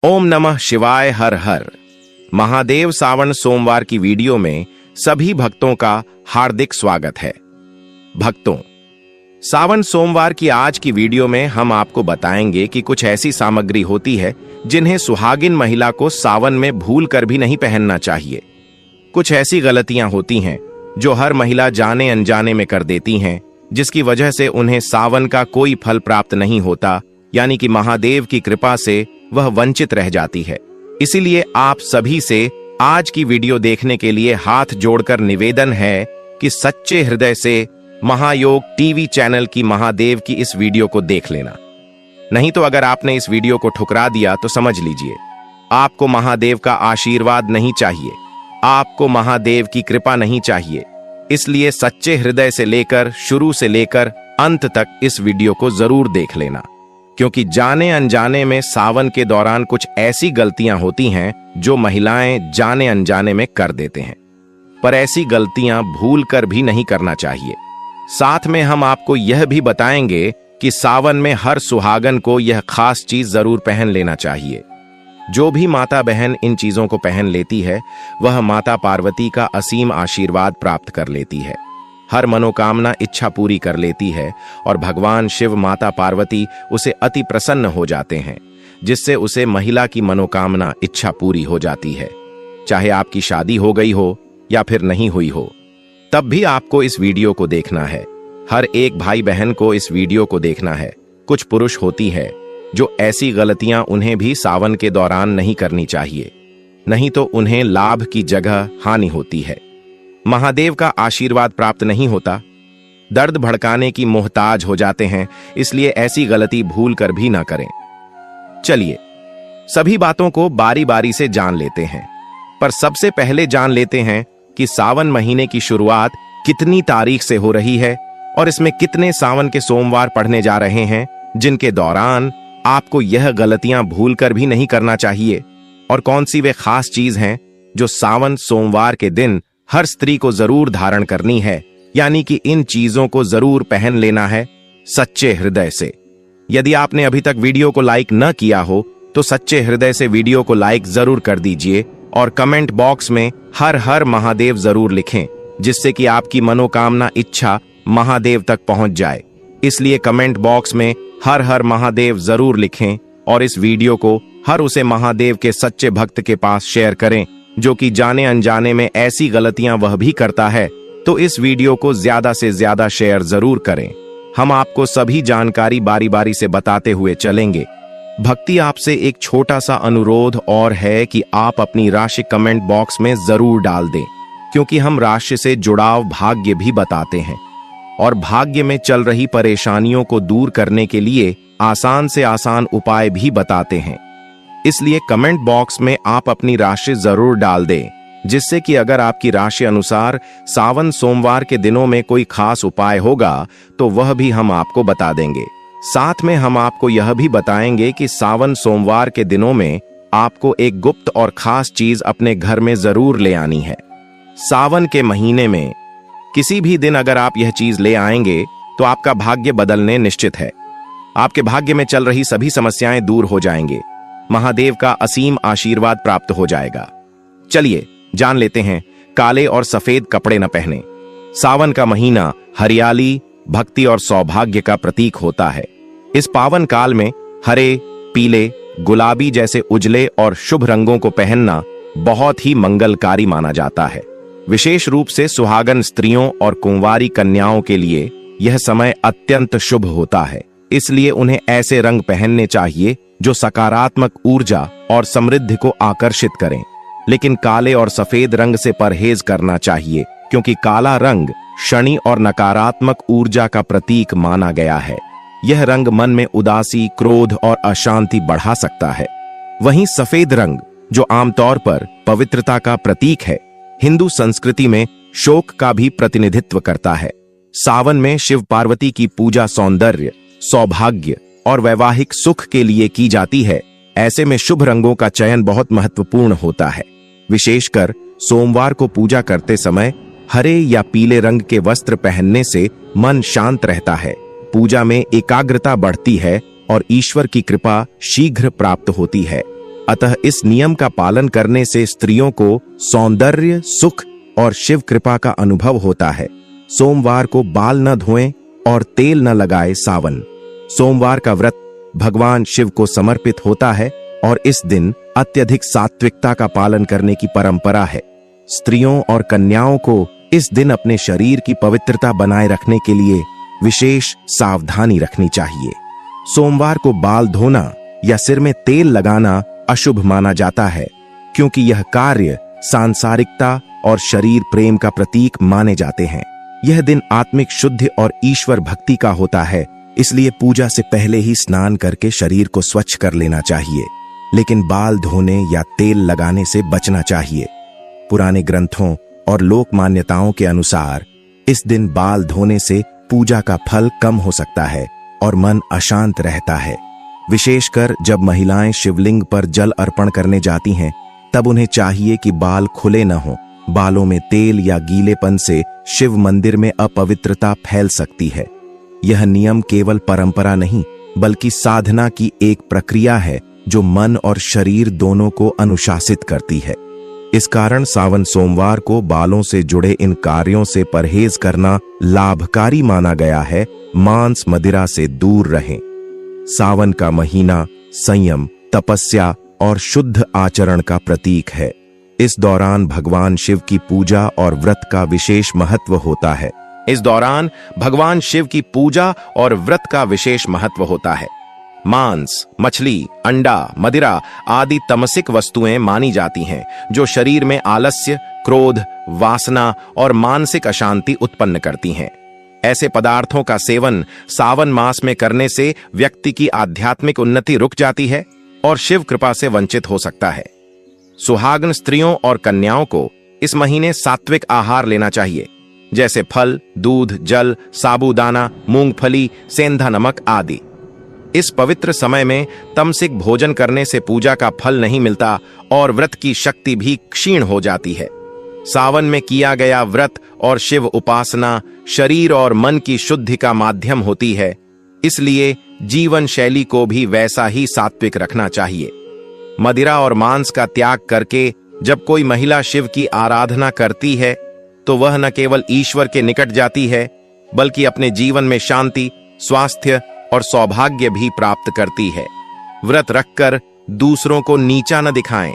ओम नमः शिवाय। हर हर महादेव। सावन सोमवार की वीडियो में सभी भक्तों का हार्दिक स्वागत है। भक्तों, सावन सोमवार की आज की वीडियो में हम आपको बताएंगे कि कुछ ऐसी सामग्री होती है जिन्हें सुहागिन महिला को सावन में भूल कर भी नहीं पहनना चाहिए। कुछ ऐसी गलतियां होती हैं जो हर महिला जाने अनजाने में कर देती हैं, जिसकी वजह से उन्हें सावन का कोई फल प्राप्त नहीं होता, यानी कि महादेव की कृपा से वह वंचित रह जाती है। इसीलिए आप सभी से आज की वीडियो देखने के लिए हाथ जोड़कर निवेदन है कि सच्चे हृदय से महायोग टीवी चैनल की महादेव की इस वीडियो को देख लेना। नहीं तो अगर आपने इस वीडियो को ठुकरा दिया तो समझ लीजिए आपको महादेव का आशीर्वाद नहीं चाहिए, आपको महादेव की कृपा नहीं चाहिए। इसलिए सच्चे हृदय से लेकर शुरू से लेकर अंत तक इस वीडियो को जरूर देख लेना, क्योंकि जाने अनजाने में सावन के दौरान कुछ ऐसी गलतियां होती हैं जो महिलाएं जाने अनजाने में कर देते हैं, पर ऐसी गलतियां भूल कर भी नहीं करना चाहिए। साथ में हम आपको यह भी बताएंगे कि सावन में हर सुहागन को यह खास चीज जरूर पहन लेना चाहिए। जो भी माता बहन इन चीजों को पहन लेती है वह माता पार्वती का असीम आशीर्वाद प्राप्त कर लेती है, हर मनोकामना इच्छा पूरी कर लेती है और भगवान शिव माता पार्वती उसे अति प्रसन्न हो जाते हैं, जिससे उसे महिला की मनोकामना इच्छा पूरी हो जाती है। चाहे आपकी शादी हो गई हो या फिर नहीं हुई हो, तब भी आपको इस वीडियो को देखना है। हर एक भाई बहन को इस वीडियो को देखना है। कुछ पुरुष होती है जो ऐसी गलतियां उन्हें भी सावन के दौरान नहीं करनी चाहिए, नहीं तो उन्हें लाभ की जगह हानि होती है, महादेव का आशीर्वाद प्राप्त नहीं होता, दर्द भड़काने की मोहताज हो जाते हैं। इसलिए ऐसी गलती भूल कर भी ना करें। चलिए सभी बातों को बारी बारी से जान लेते हैं, पर सबसे पहले जान लेते हैं कि सावन महीने की शुरुआत कितनी तारीख से हो रही है और इसमें कितने सावन के सोमवार पढ़ने जा रहे हैं, जिनके दौरान आपको यह गलतियां भूल कर भी नहीं करना चाहिए, और कौन सी वे खास चीज हैं जो सावन सोमवार के दिन हर स्त्री को जरूर धारण करनी है, यानी कि इन चीजों को जरूर पहन लेना है सच्चे हृदय से। यदि आपने अभी तक वीडियो को लाइक न किया हो तो सच्चे हृदय से वीडियो को लाइक जरूर कर दीजिए और कमेंट बॉक्स में हर हर महादेव जरूर लिखें, जिससे कि आपकी मनोकामना इच्छा महादेव तक पहुंच जाए। इसलिए कमेंट बॉक्स में हर हर महादेव जरूर लिखें और इस वीडियो को हर उसे महादेव के सच्चे भक्त के पास शेयर करें जो कि जाने अनजाने में ऐसी गलतियां वह भी करता है। तो इस वीडियो को ज्यादा से ज्यादा शेयर जरूर करें। हम आपको सभी जानकारी बारी बारी से बताते हुए चलेंगे। भक्ति आपसे एक छोटा सा अनुरोध और है कि आप अपनी राशि कमेंट बॉक्स में जरूर डाल दें, क्योंकि हम राशि से जुड़ाव भाग्य भी बताते हैं और भाग्य में चल रही परेशानियों को दूर करने के लिए आसान से आसान उपाय भी बताते हैं। इसलिए कमेंट बॉक्स में आप अपनी राशि जरूर डाल दें, जिससे कि अगर आपकी राशि अनुसार सावन सोमवार के दिनों में कोई खास उपाय होगा तो वह भी हम आपको बता देंगे। साथ में हम आपको यह भी बताएंगे कि सावन सोमवार के दिनों में आपको एक गुप्त और खास चीज अपने घर में जरूर ले आनी है। सावन के महीने में किसी भी दिन अगर आप यह चीज ले आएंगे तो आपका भाग्य बदलने निश्चित है। आपके भाग्य में चल रही सभी समस्याएं दूर हो जाएंगे, महादेव का असीम आशीर्वाद प्राप्त हो जाएगा। चलिए जान लेते हैं। काले और सफेद कपड़े न पहने। सावन का महीना हरियाली, भक्ति और सौभाग्य का प्रतीक होता है। इस पावन काल में हरे, पीले, गुलाबी जैसे उजले और शुभ रंगों को पहनना बहुत ही मंगलकारी माना जाता है। विशेष रूप से सुहागन स्त्रियों और कुंवारी कन्याओं के लिए यह समय अत्यंत शुभ होता है। इसलिए उन्हें ऐसे रंग पहनने चाहिए जो सकारात्मक ऊर्जा और समृद्धि को आकर्षित करें। लेकिन काले और सफेद रंग से परहेज करना चाहिए, क्योंकि काला रंग शनि और नकारात्मक ऊर्जा का प्रतीक माना गया है। यह रंग मन में उदासी, क्रोध और अशांति बढ़ा सकता है। वहीं सफेद रंग, जो आमतौर पर पवित्रता का प्रतीक है, हिंदू संस्कृति में शोक का भी प्रतिनिधित्व करता है। सावन में शिव पार्वती की पूजा सौंदर्य, सौभाग्य और वैवाहिक सुख के लिए की जाती है। ऐसे में शुभ रंगों का चयन बहुत महत्वपूर्ण होता है। विशेषकर सोमवार को पूजा करते समय हरे या पीले रंग के वस्त्र पहनने से मन शांत रहता है, पूजा में एकाग्रता बढ़ती है और ईश्वर की कृपा शीघ्र प्राप्त होती है। अतः इस नियम का पालन करने से स्त्रियों को सौंदर्य, सुख और शिव कृपा का अनुभव होता है। सोमवार को बाल न धोएं और तेल न लगाए। सावन सोमवार का व्रत भगवान शिव को समर्पित होता है और इस दिन अत्यधिक सात्विकता का पालन करने की परंपरा है। स्त्रियों और कन्याओं को इस दिन अपने शरीर की पवित्रता बनाए रखने के लिए विशेष सावधानी रखनी चाहिए। सोमवार को बाल धोना या सिर में तेल लगाना अशुभ माना जाता है, क्योंकि यह कार्य सांसारिकता और शरीर प्रेम का प्रतीक माने जाते हैं। यह दिन आत्मिक शुद्धि और ईश्वर भक्ति का होता है, इसलिए पूजा से पहले ही स्नान करके शरीर को स्वच्छ कर लेना चाहिए, लेकिन बाल धोने या तेल लगाने से बचना चाहिए। पुराने ग्रंथों और लोक मान्यताओं के अनुसार इस दिन बाल धोने से पूजा का फल कम हो सकता है और मन अशांत रहता है। विशेषकर जब महिलाएं शिवलिंग पर जल अर्पण करने जाती हैं, तब उन्हें चाहिए कि बाल खुले न हों। बालों में तेल या गीलेपन से शिव मंदिर में अपवित्रता फैल सकती है। यह नियम केवल परंपरा नहीं, बल्कि साधना की एक प्रक्रिया है जो मन और शरीर दोनों को अनुशासित करती है। इस कारण सावन सोमवार को बालों से जुड़े इन कार्यों से परहेज करना लाभकारी माना गया है। मांस मदिरा से दूर रहें। सावन का महीना संयम, तपस्या और शुद्ध आचरण का प्रतीक है। इस दौरान भगवान शिव की पूजा और व्रत का विशेष महत्व होता है। मांस, मछली, अंडा, मदिरा आदि तमसिक वस्तुएं मानी जाती हैं, जो शरीर में आलस्य, क्रोध, वासना और मानसिक अशांति उत्पन्न करती हैं। ऐसे पदार्थों का सेवन सावन मास में करने से व्यक्ति की आध्यात्मिक उन्नति रुक जाती है और शिव कृपा से वंचित हो सकता है। सुहागन स्त्रियों और कन्याओं को इस महीने सात्विक आहार लेना चाहिए, जैसे फल, दूध, जल, साबूदाना, मूंगफली, सेंधा नमक आदि। इस पवित्र समय में तमसिक भोजन करने से पूजा का फल नहीं मिलता और व्रत की शक्ति भी क्षीण हो जाती है। सावन में किया गया व्रत और शिव उपासना शरीर और मन की शुद्धि का माध्यम होती है, इसलिए जीवन शैली को भी वैसा ही सात्विक रखना चाहिए। मदिरा और मांस का त्याग करके जब कोई महिला शिव की आराधना करती है, तो वह न केवल ईश्वर के निकट जाती है, बल्कि अपने जीवन में शांति, स्वास्थ्य और सौभाग्य भी प्राप्त करती है। व्रत रखकर दूसरों को नीचा न दिखाएं।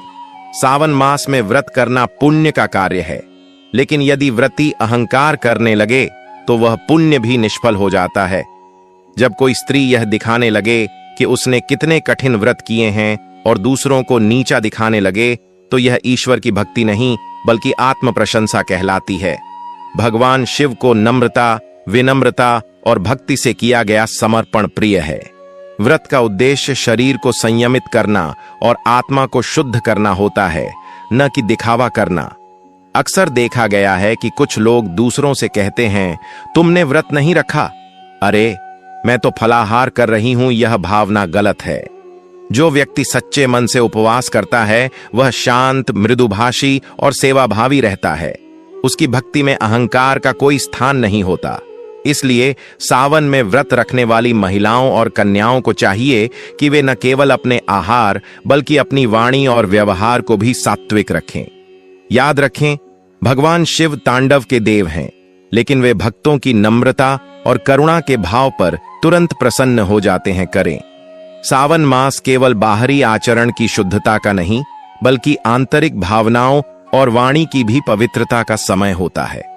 सावन मास में व्रत करना पुण्य का कार्य है, लेकिन यदि व्रती अहंकार करने लगे तो वह पुण्य भी निष्फल हो जाता है। जब कोई स्त्री यह दिखाने लगे कि उसने कितने कठिन व्रत किए हैं और दूसरों को नीचा दिखाने लगे, तो यह ईश्वर की भक्ति नहीं बल्कि आत्म प्रशंसा कहलाती है। भगवान शिव को नम्रता, विनम्रता और भक्ति से किया गया समर्पण प्रिय है। व्रत का उद्देश्य शरीर को संयमित करना और आत्मा को शुद्ध करना होता है, न कि दिखावा करना। अक्सर देखा गया है कि कुछ लोग दूसरों से कहते हैं, तुमने व्रत नहीं रखा, अरे मैं तो फलाहार कर रही हूं। यह भावना गलत है। जो व्यक्ति सच्चे मन से उपवास करता है वह शांत, मृदुभाषी और सेवाभावी रहता है। उसकी भक्ति में अहंकार का कोई स्थान नहीं होता। इसलिए सावन में व्रत रखने वाली महिलाओं और कन्याओं को चाहिए कि वे न केवल अपने आहार बल्कि अपनी वाणी और व्यवहार को भी सात्विक रखें। याद रखें, भगवान शिव तांडव के देव हैं, लेकिन वे भक्तों की नम्रता और करुणा के भाव पर तुरंत प्रसन्न हो जाते हैं। करें। सावन मास केवल बाहरी आचरण की शुद्धता का नहीं, बल्कि आंतरिक भावनाओं और वाणी की भी पवित्रता का समय होता है।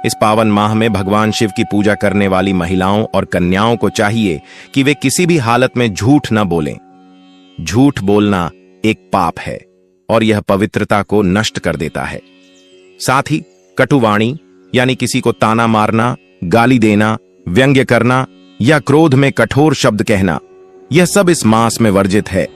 इस पावन माह में भगवान शिव की पूजा करने वाली महिलाओं और कन्याओं को चाहिए कि वे किसी भी हालत में झूठ न बोलें। झूठ बोलना एक पाप है और यह पवित्रता को नष्ट कर देता है। साथ ही कटुवाणी यानी किसी को ताना मारना, गाली देना, व्यंग्य करना या क्रोध में कठोर शब्द कहना, यह सब इस मास में वर्जित है।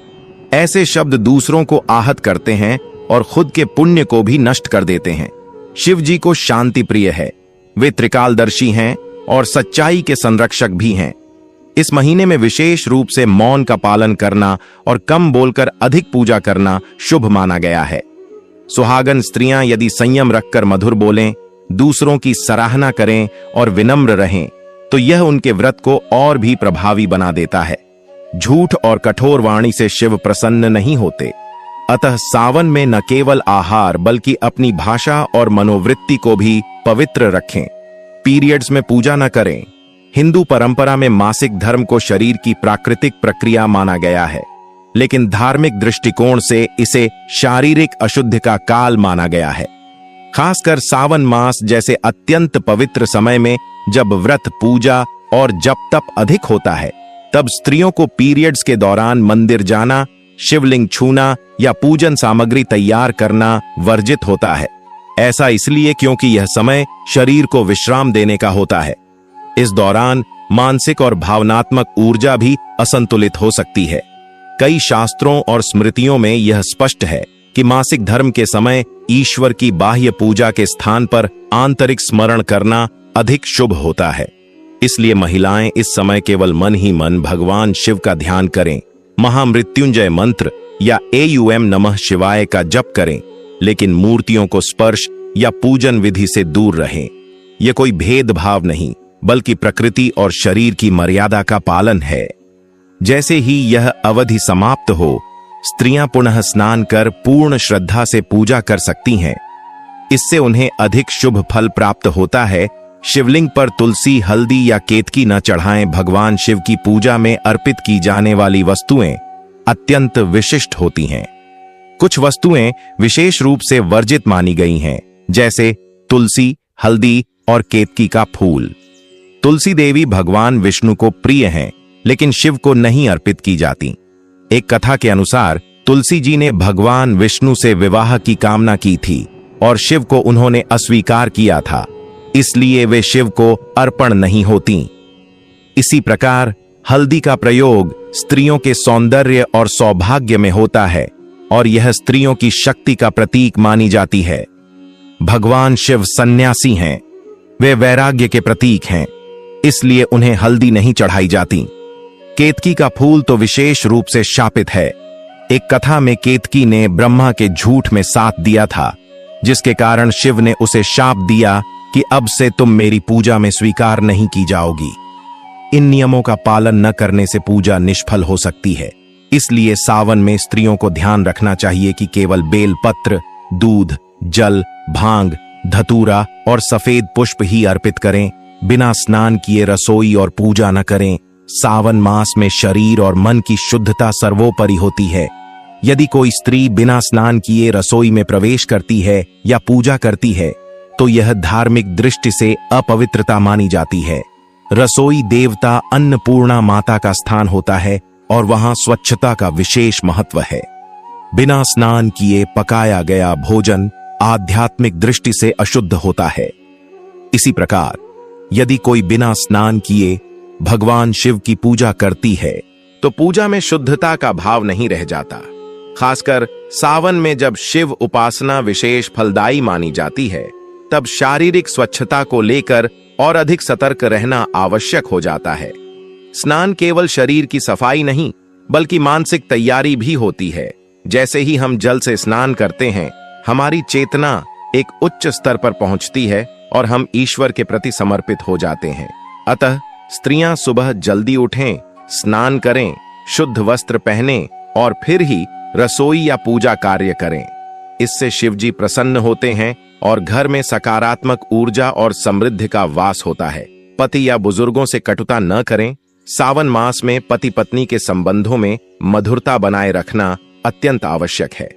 ऐसे शब्द दूसरों को आहत करते हैं और खुद के पुण्य को भी नष्ट कर देते हैं। शिव जी को शांति प्रिय है। वे त्रिकालदर्शी हैं और सच्चाई के संरक्षक भी हैं। इस महीने में विशेष रूप से मौन का पालन करना और कम बोलकर अधिक पूजा करना शुभ माना गया है। सुहागन स्त्रियां यदि संयम रखकर मधुर बोलें, दूसरों की सराहना करें और विनम्र रहें, तो यह उनके व्रत को और भी प्रभावी बना देता है। झूठ और कठोर वाणी से शिव प्रसन्न नहीं होते। अतः सावन में न केवल आहार बल्कि अपनी भाषा और मनोवृत्ति को भी पवित्र रखें। पीरियड्स में पूजा न करें। हिंदू परंपरा में मासिक धर्म को शरीर की प्राकृतिक प्रक्रिया माना गया है, लेकिन धार्मिक दृष्टिकोण से इसे शारीरिक अशुद्धि का काल माना गया है। खासकर सावन मास जैसे अत्यंत पवित्र समय में जब व्रत, पूजा और जप तप अधिक होता है, तब स्त्रियों को पीरियड्स के दौरान मंदिर जाना, शिवलिंग छूना या पूजन सामग्री तैयार करना वर्जित होता है। ऐसा इसलिए क्योंकि यह समय शरीर को विश्राम देने का होता है। इस दौरान मानसिक और भावनात्मक ऊर्जा भी असंतुलित हो सकती है। कई शास्त्रों और स्मृतियों में यह स्पष्ट है कि मासिक धर्म के समय ईश्वर की बाह्य पूजा के स्थान पर आंतरिक स्मरण करना अधिक शुभ होता है। इसलिए महिलाएं इस समय केवल मन ही मन भगवान शिव का ध्यान करें, महामृत्युंजय मंत्र या एयूएम नमः शिवाय का जप करें, लेकिन मूर्तियों को स्पर्श या पूजन विधि से दूर रहें। यह कोई भेदभाव नहीं, बल्कि प्रकृति और शरीर की मर्यादा का पालन है। जैसे ही यह अवधि समाप्त हो, स्त्रियां पुनः स्नान कर पूर्ण श्रद्धा से पूजा कर सकती हैं। इससे उन्हें अधिक शुभ फल प्राप्त होता है। शिवलिंग पर तुलसी, हल्दी या केतकी न चढ़ाएं। भगवान शिव की पूजा में अर्पित की जाने वाली वस्तुएं अत्यंत विशिष्ट होती हैं। कुछ वस्तुएं विशेष रूप से वर्जित मानी गई हैं, जैसे तुलसी, हल्दी और केतकी का फूल। तुलसी देवी भगवान विष्णु को प्रिय हैं, लेकिन शिव को नहीं अर्पित की जाती। एक कथा के अनुसार तुलसी जी ने भगवान विष्णु से विवाह की कामना की थी और शिव को उन्होंने अस्वीकार किया था, इसलिए वे शिव को अर्पण नहीं होती। इसी प्रकार हल्दी का प्रयोग स्त्रियों के सौंदर्य और सौभाग्य में होता है और यह स्त्रियों की शक्ति का प्रतीक मानी जाती है। भगवान शिव सन्यासी हैं, वे वैराग्य के प्रतीक हैं, इसलिए उन्हें हल्दी नहीं चढ़ाई जाती। केतकी का फूल तो विशेष रूप से शापित है। एक कथा में केतकी ने ब्रह्मा के झूठ में साथ दिया था, जिसके कारण शिव ने उसे शाप दिया कि अब से तुम मेरी पूजा में स्वीकार नहीं की जाओगी। इन नियमों का पालन न करने से पूजा निष्फल हो सकती है। इसलिए सावन में स्त्रियों को ध्यान रखना चाहिए कि केवल बेलपत्र, दूध, जल, भांग, धतूरा और सफेद पुष्प ही अर्पित करें। बिना स्नान किए रसोई और पूजा न करें। सावन मास में शरीर और मन की शुद्धता सर्वोपरि होती है। यदि कोई स्त्री बिना स्नान किए रसोई में प्रवेश करती है या पूजा करती है, तो यह धार्मिक दृष्टि से अपवित्रता मानी जाती है। रसोई देवता अन्नपूर्णा माता का स्थान होता है और वहां स्वच्छता का विशेष महत्व है। बिना स्नान किए पकाया गया भोजन आध्यात्मिक दृष्टि से अशुद्ध होता है। इसी प्रकार यदि कोई बिना स्नान किए भगवान शिव की पूजा करती है, तो पूजा में शुद्धता का भाव नहीं रह जाता। खासकर सावन में जब शिव उपासना विशेष फलदायी मानी जाती है, तब शारीरिक स्वच्छता को लेकर और अधिक सतर्क रहना आवश्यक हो जाता है। स्नान केवल शरीर की सफाई नहीं, बल्कि मानसिक तैयारी भी होती है। जैसे ही हम जल से स्नान करते हैं, हमारी चेतना एक उच्च स्तर पर पहुंचती है और हम ईश्वर के प्रति समर्पित हो जाते हैं। अतः स्त्रियां सुबह जल्दी उठें, स्नान करें, शुद्ध वस्त्र पहनें और फिर ही रसोई या पूजा कार्य करें। इससे शिवजी प्रसन्न होते हैं और घर में सकारात्मक ऊर्जा और समृद्धि का वास होता है। पति या बुजुर्गों से कटुता न करें। सावन मास में पति पत्नी के संबंधों में मधुरता बनाए रखना अत्यंत आवश्यक है।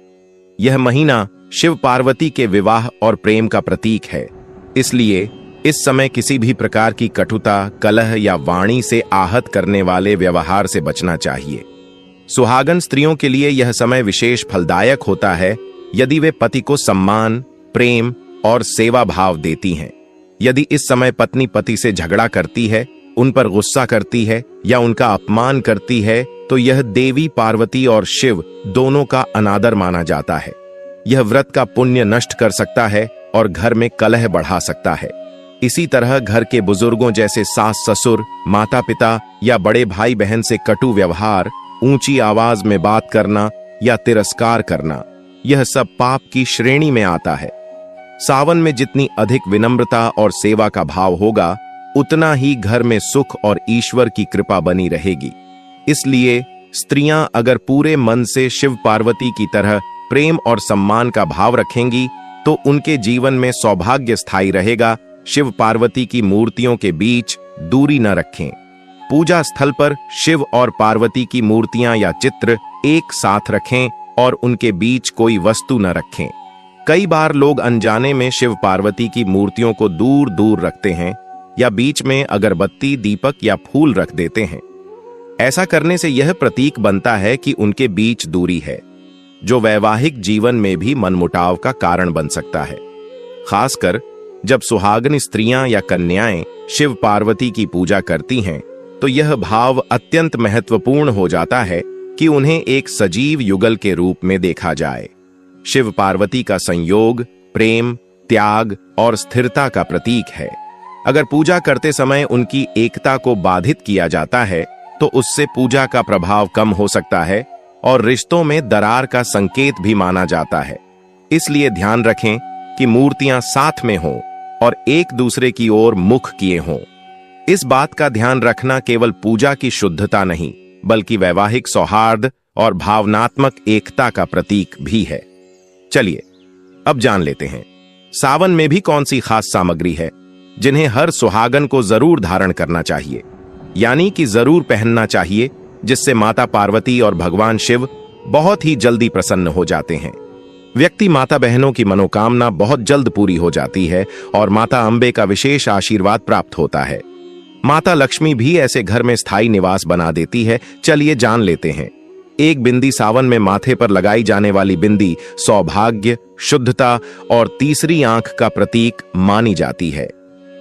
यह महीना शिव पार्वती के विवाह और प्रेम का प्रतीक है। इसलिए इस समय किसी भी प्रकार की कटुता, कलह या वाणी से आहत करने वाले व्यवहार से बचना चाहिए। सुहागन स्त्रियों के लिए यह समय विशेष फलदायक होता है यदि वे पति को सम्मान, प्रेम और सेवा भाव देती हैं। यदि इस समय पत्नी पति से झगड़ा करती है, उन पर गुस्सा करती है या उनका अपमान करती है, तो यह देवी पार्वती और शिव दोनों का अनादर माना जाता है। यह व्रत का पुण्य नष्ट कर सकता है और घर में कलह बढ़ा सकता है। इसी तरह घर के बुजुर्गों जैसे सास ससुर, माता पिता या बड़े भाई बहन से कटु व्यवहार, ऊंची आवाज में बात करना या तिरस्कार करना, यह सब पाप की श्रेणी में आता है। सावन में जितनी अधिक विनम्रता और सेवा का भाव होगा, उतना ही घर में सुख और ईश्वर की कृपा बनी रहेगी। इसलिए स्त्रियां अगर पूरे मन से शिव पार्वती की तरह प्रेम और सम्मान का भाव रखेंगी तो उनके जीवन में सौभाग्य स्थायी रहेगा। शिव पार्वती की मूर्तियों के बीच दूरी न रखें। पूजा स्थल पर शिव और पार्वती की मूर्तियां या चित्र एक साथ रखें और उनके बीच कोई वस्तु न रखें। कई बार लोग अनजाने में शिव पार्वती की मूर्तियों को दूर दूर रखते हैं या बीच में अगरबत्ती, दीपक या फूल रख देते हैं। ऐसा करने से यह प्रतीक बनता है कि उनके बीच दूरी है, जो वैवाहिक जीवन में भी मनमुटाव का कारण बन सकता है। खासकर जब सुहागन स्त्रियां या कन्याएं शिव पार्वती की पूजा करती हैं, तो यह भाव अत्यंत महत्वपूर्ण हो जाता है कि उन्हें एक सजीव युगल के रूप में देखा जाए। शिव पार्वती का संयोग प्रेम, त्याग और स्थिरता का प्रतीक है। अगर पूजा करते समय उनकी एकता को बाधित किया जाता है तो उससे पूजा का प्रभाव कम हो सकता है और रिश्तों में दरार का संकेत भी माना जाता है। इसलिए ध्यान रखें कि मूर्तियां साथ में हों और एक दूसरे की ओर मुख किए हों। इस बात का ध्यान रखना केवल पूजा की शुद्धता नहीं, बल्कि वैवाहिक सौहार्द और भावनात्मक एकता का प्रतीक भी है। चलिए अब जान लेते हैं सावन में भी कौन सी खास सामग्री है जिन्हें हर सुहागन को जरूर धारण करना चाहिए, यानी कि जरूर पहनना चाहिए, जिससे माता पार्वती और भगवान शिव बहुत ही जल्दी प्रसन्न हो जाते हैं। व्यक्ति माता बहनों की मनोकामना बहुत जल्द पूरी हो जाती है और माता अंबे का विशेष आशीर्वाद प्राप्त होता है। माता लक्ष्मी भी ऐसे घर में स्थायी निवास बना देती है। चलिए जान लेते हैं। एक बिंदी सावन में माथे पर लगाई जाने वाली बिंदी सौभाग्य, शुद्धता और तीसरी आंख का प्रतीक मानी जाती है।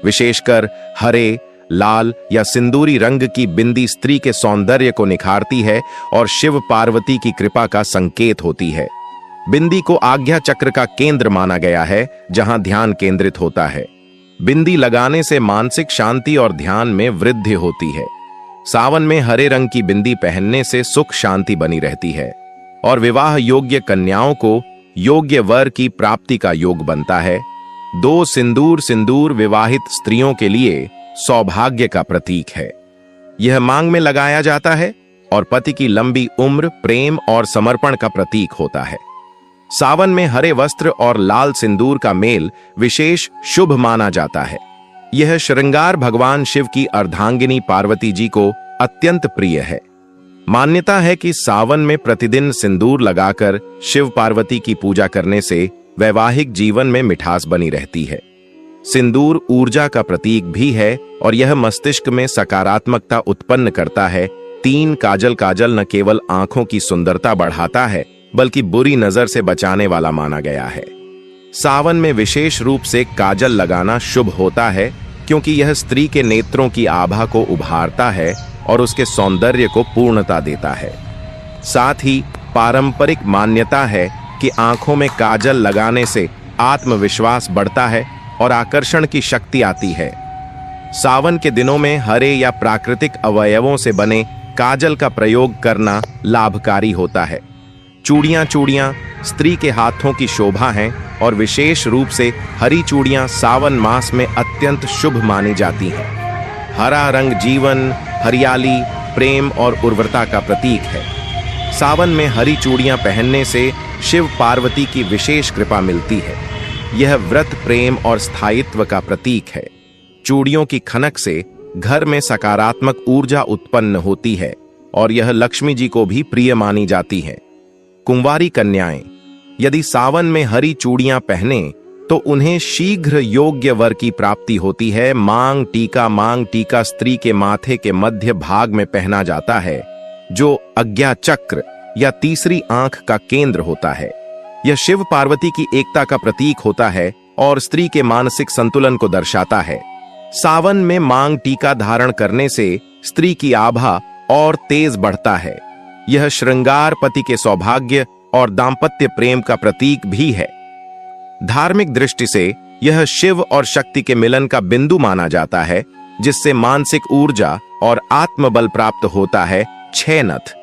विशेषकर हरे, लाल या सिंदूरी रंग की बिंदी स्त्री के सौंदर्य को निखारती है और शिव पार्वती की कृपा का संकेत होती है। बिंदी को आज्ञा चक्र का केंद्र माना गया है, जहां ध्यान केंद्रित होता है। बिंदी लगाने से मानसिक शांति और ध्यान में वृद्धि होती है। सावन में हरे रंग की बिंदी पहनने से सुख शांति बनी रहती है और विवाह योग्य कन्याओं को योग्य वर की प्राप्ति का योग बनता है। 2 सिंदूर विवाहित स्त्रियों के लिए सौभाग्य का प्रतीक है। यह मांग में लगाया जाता है और पति की लंबी उम्र, प्रेम और समर्पण का प्रतीक होता है। सावन में हरे वस्त्र और लाल सिंदूर का मेल विशेष शुभ माना जाता है। यह श्रृंगार भगवान शिव की अर्धांगिनी पार्वती जी को अत्यंत प्रिय है। मान्यता है कि सावन में प्रतिदिन सिंदूर लगाकर शिव पार्वती की पूजा करने से वैवाहिक जीवन में मिठास बनी रहती है। सिंदूर ऊर्जा का प्रतीक भी है और यह मस्तिष्क में सकारात्मकता उत्पन्न करता है। 3 काजल न केवल आंखों की सुंदरता बढ़ाता है, बल्कि बुरी नजर से बचाने वाला माना गया है। सावन में विशेष रूप से काजल लगाना शुभ होता है, क्योंकि यह स्त्री के नेत्रों की आभा को उभारता है और उसके सौंदर्य को पूर्णता देता है। साथ ही पारंपरिक मान्यता है कि आंखों में काजल लगाने से आत्मविश्वास बढ़ता है और आकर्षण की शक्ति आती है। सावन के दिनों में हरे या प्राकृतिक अवयवों से बने काजल का प्रयोग करना लाभकारी होता है। चूड़ियां स्त्री के हाथों की शोभा हैं और विशेष रूप से हरी चूड़ियां सावन मास में अत्यंत शुभ मानी जाती हैं। हरा रंग जीवन, हरियाली, प्रेम और उर्वरता का प्रतीक है। सावन में हरी चूड़ियां पहनने से शिव पार्वती की विशेष कृपा मिलती है। यह व्रत, प्रेम और स्थायित्व का प्रतीक है। चूड़ियों की खनक से घर में सकारात्मक ऊर्जा उत्पन्न होती है और यह लक्ष्मी जी को भी प्रिय मानी जाती है। कुंवारी कन्याएं यदि सावन में हरी चूड़ियां पहने तो उन्हें शीघ्र योग्य वर की प्राप्ति होती है। मांग टीका स्त्री के माथे के मध्य भाग में पहना जाता है, जो आज्ञा चक्र या तीसरी आंख का केंद्र होता है। यह शिव पार्वती की एकता का प्रतीक होता है और स्त्री के मानसिक संतुलन को दर्शाता है। सावन में मांग टीका धारण करने से स्त्री की आभा और तेज बढ़ता है। यह श्रृंगार पति के सौभाग्य और दाम्पत्य प्रेम का प्रतीक भी है। धार्मिक दृष्टि से यह शिव और शक्ति के मिलन का बिंदु माना जाता है, जिससे मानसिक ऊर्जा और आत्मबल प्राप्त होता है। 6 नथ,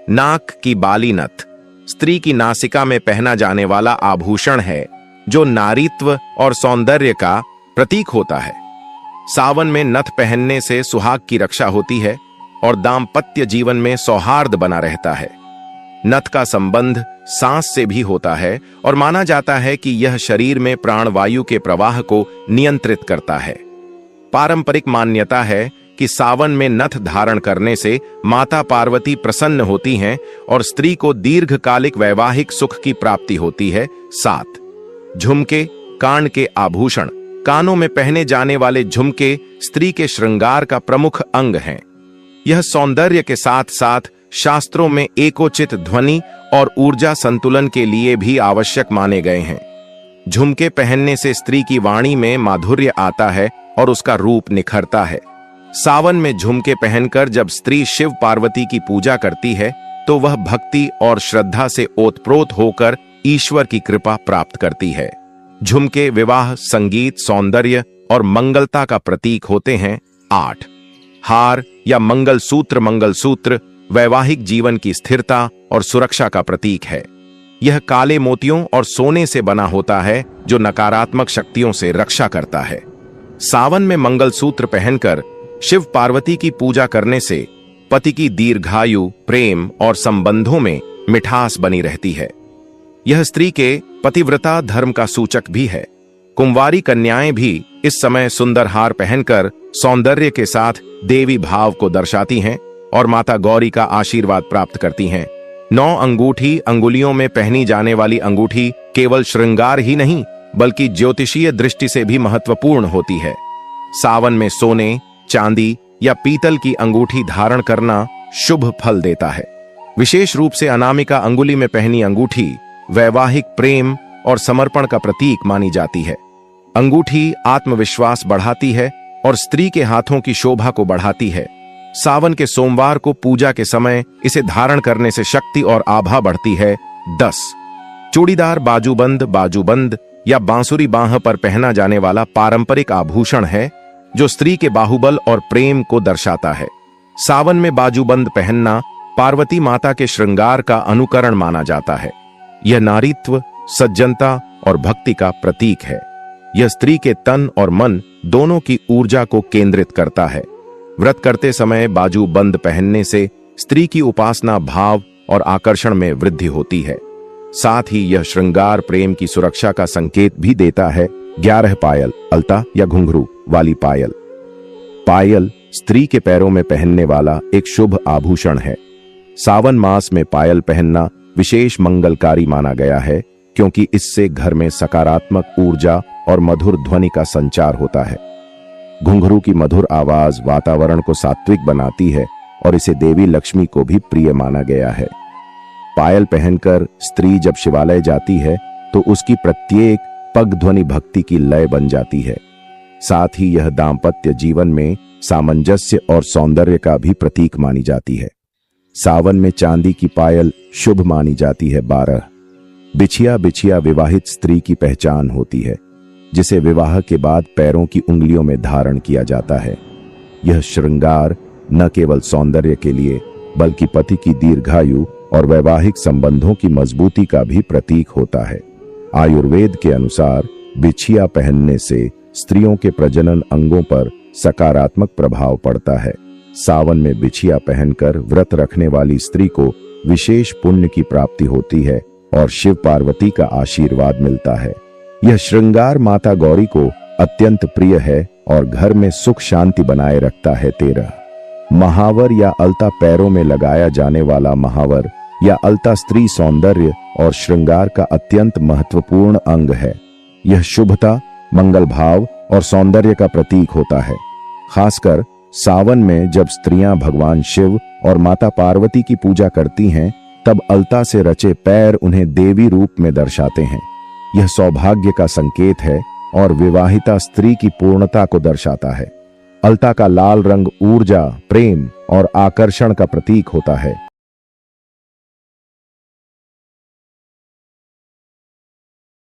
नाक की बाली नथ स्त्री की नासिका में पहना जाने वाला आभूषण है, जो नारीत्व और सौंदर्य का प्रतीक होता है। सावन में नथ पहनने से सुहाग की रक्षा होती है और दाम्पत्य जीवन में सौहार्द बना रहता है। नथ का संबंध सांस से भी होता है और माना जाता है कि यह शरीर में प्राणवायु के प्रवाह को नियंत्रित करता है। पारंपरिक मान्यता है कि सावन में नथ धारण करने से माता पार्वती प्रसन्न होती हैं और स्त्री को दीर्घकालिक वैवाहिक सुख की प्राप्ति होती है। 7 झुमके, कान के आभूषण। कानों में पहने जाने वाले झुमके स्त्री के श्रृंगार का प्रमुख अंग हैं। यह सौंदर्य के साथ साथ शास्त्रों में एकोचित ध्वनि और ऊर्जा संतुलन के लिए भी आवश्यक माने गए हैं। झुमके पहनने से स्त्री की वाणी में माधुर्य आता है और उसका रूप निखरता है। सावन में झुमके पहनकर जब स्त्री शिव पार्वती की पूजा करती है तो वह भक्ति और श्रद्धा से ओतप्रोत होकर ईश्वर की कृपा प्राप्त करती है। झुमके विवाह, संगीत, सौंदर्य और मंगलता का प्रतीक होते हैं। 8 हार या मंगलसूत्र। मंगलसूत्र वैवाहिक जीवन की स्थिरता और सुरक्षा का प्रतीक है। यह काले मोतियों और सोने से बना होता है जो नकारात्मक शक्तियों से रक्षा करता है। सावन में मंगलसूत्र पहनकर शिव पार्वती की पूजा करने से पति की दीर्घायु, प्रेम और संबंधों में मिठास बनी रहती है। यह स्त्री के पतिव्रता धर्म का सूचक भी है। कुंवारी कन्याएं भी इस समय सुंदर हार पहनकर सौंदर्य के साथ देवी भाव को दर्शाती हैं और माता गौरी का आशीर्वाद प्राप्त करती हैं। 9 अंगूठी। अंगुलियों में पहनी जाने वाली अंगूठी केवल श्रृंगार ही नहीं बल्कि ज्योतिषीय दृष्टि से भी महत्वपूर्ण होती है। सावन में सोने, चांदी या पीतल की अंगूठी धारण करना शुभ फल देता है। विशेष रूप से अनामिका अंगुली में पहनी अंगूठी वैवाहिक प्रेम और समर्पण का प्रतीक मानी जाती है। अंगूठी आत्मविश्वास बढ़ाती है और स्त्री के हाथों की शोभा को बढ़ाती है। सावन के सोमवार को पूजा के समय इसे धारण करने से शक्ति और आभा बढ़ती है। 10 चूड़ीदार। बाजूबंद या बांसुरी बांह पर पहना जाने वाला पारंपरिक आभूषण है जो स्त्री के बाहुबल और प्रेम को दर्शाता है। सावन में बाजूबंद पहनना पार्वती माता के श्रृंगार का अनुकरण माना जाता है। यह नारीत्व, सज्जनता और भक्ति का प्रतीक है। यह स्त्री के तन और मन दोनों की ऊर्जा को केंद्रित करता है। व्रत करते समय बाजूबंद पहनने से स्त्री की उपासना भाव और आकर्षण में वृद्धि होती है। साथ ही यह श्रृंगार प्रेम की सुरक्षा का संकेत भी देता है। 11 पायल, अलता या घुंघरू वाली पायल। पायल स्त्री के पैरों में पहनने वाला एक शुभ आभूषण है। सावन मास में पायल पहनना विशेष मंगलकारी माना गया है क्योंकि इससे घर में सकारात्मक ऊर्जा और मधुर ध्वनि का संचार होता है। घुंघरू की मधुर आवाज वातावरण को सात्विक बनाती है और इसे देवी लक्ष्मी को भी प्रिय माना गया है। पायल पहनकर स्त्री जब शिवालय जाती है तो उसकी प्रत्येक पग ध्वनि भक्ति की लय बन जाती है। साथ ही यह दाम्पत्य जीवन में सामंजस्य और सौंदर्य का भी प्रतीक मानी जाती है। सावन में चांदी की पायल शुभ मानी जाती है। 12 बिछिया विवाहित स्त्री की पहचान होती है जिसे विवाह के बाद पैरों की उंगलियों में धारण किया जाता है। यह श्रृंगार न केवल सौंदर्य के लिए बल्कि पति की दीर्घायु और वैवाहिक संबंधों की मजबूती का भी प्रतीक होता है। आयुर्वेद के अनुसार बिछिया पहनने से स्त्रियों के प्रजनन अंगों पर सकारात्मक प्रभाव पड़ता है। सावन में बिछिया पहनकर व्रत रखने वाली स्त्री को विशेष पुण्य की प्राप्ति होती है और शिव पार्वती का आशीर्वाद मिलता है। यह श्रृंगार माता गौरी को अत्यंत प्रिय है और घर में सुख शांति बनाए रखता है। 13 महावर या अलता। पैरों में लगाया जाने वाला महावर या अलता स्त्री सौंदर्य और श्रृंगार का अत्यंत महत्वपूर्ण अंग है। यह शुभता, मंगल भाव और सौंदर्य का प्रतीक होता है। खासकर सावन में जब स्त्रियां भगवान शिव और माता पार्वती की पूजा करती हैं तब अलता से रचे पैर उन्हें देवी रूप में दर्शाते हैं। यह सौभाग्य का संकेत है और विवाहिता स्त्री की पूर्णता को दर्शाता है। अलता का लाल रंग ऊर्जा, प्रेम और आकर्षण का प्रतीक होता है।